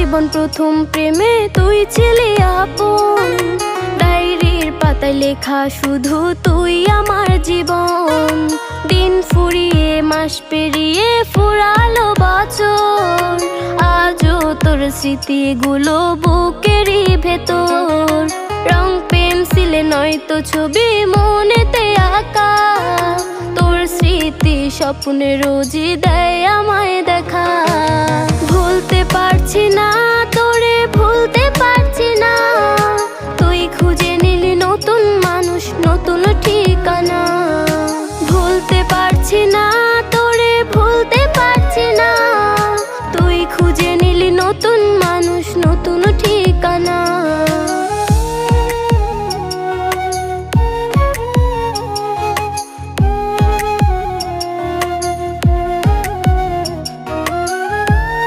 জীবন প্রথম প্রেমে তুই ছিলি আপন, ডায়েরির পাতায় লেখা শুধু তুই আমার জীবন। দিন ফুরিয়ে মাস পেরিয়ে ফুরালো বছর, আজও তোর স্মৃতিগুলো বুকেরই ভেতর। রং পেন্সিলে নয়তো ছবি মনেতে আঁকা, তোর স্মৃতি স্বপ্নে রোজই দেয় আমায় দেখা।